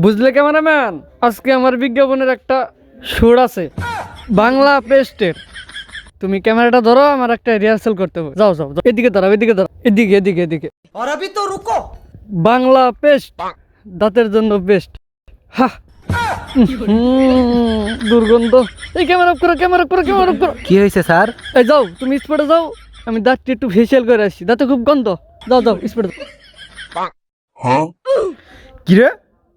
বুঝলে ক্যামেরাম্যান, আজকে আমার বিজ্ঞাপনের একটা শুট আছে বাংলা পেস্টের। তুমি ক্যামেরাটা ধরো, আমার একটা রিহার্সাল করতে হবে। যাও যাও যাও, এদিকে দাঁড়াও, এদিকে দাঁড়াও, এদিকে এদিকে এদিকে। और अभी तो रुको। বাংলা পেস্ট, দাঁতের জন্য বেস্ট। হা, দুর্গন্ধ। এই ক্যামেরা অফ করো, ক্যামেরা অফ করো, ক্যামেরা অফ করো। কি হয়েছে স্যার? এই যাও, তুমি স্পটে যাও, আমি দাঁতটি একটু ফেসিয়াল করে আসি, দাঁতে খুব গন্ধ। যাও যাও স্পটে। কি রে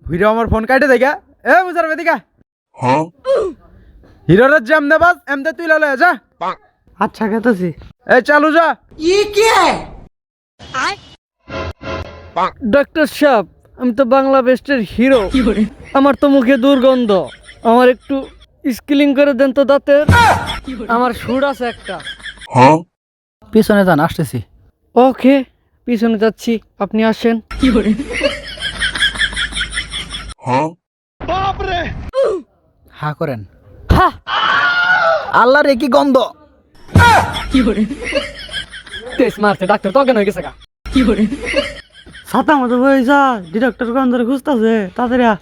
ভিড়ে আমার ফোন কাটে দেখা। এ মুজার বেদিকা হিরোর জ্যাম দে বাস এমদে তুই লালে যা। আচ্ছা খেতেছি। এ চালু যা। ডাক্তার সাহেব, আমি তো বাংলা বেস্টের হিরো, আমার তো মুখে দুর্গন্ধ, আমার একটু স্কিলিং করে দেন তো দাঁতের। আমার সুর আছে একটা। পিছনে যান, আসতেছি। ওকে, পিছনে যাচ্ছি, আপনি আসেন। হা করেন। হা, আল্লাহ রে কি গন্ধ। তেজ মারছে ডাক্তার, তো কেন হয়ে গেছে গা? ছাতা মতো বই যা, ডিরেক্টর গন্ধরে খুঁজতেছে, তাড়াতাড়ি আ।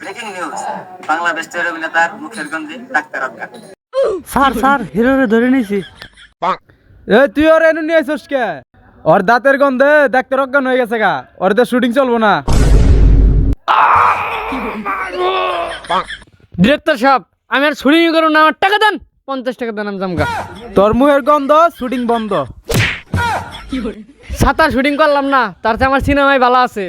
ব্রেকিং নিউজ, বাংলাদেশের অভিনেতার মুখের গন্ধে ডাক্তার আটকা। স্যার স্যার, হিরোরে ধরে নিয়েছি। এ তুই ওর এনু নিয়ে আসছিস কে? ওর দাঁতের গন্ধে দেখতে অজ্ঞান হয়ে গেছে গা, ওর তো শুটিং চলবো না। ডিরেক্টর সাহেব, আমি আর শুটিং করুন না, আমার টাকা দেন, 50 টাকা দেন, আমি জামগা। তোর মুহের গন্ধ, শুটিং বন্ধ। ছাতার শুটিং করলাম না, তার চেয়ে আমার সিনেমায় ভালো আছে।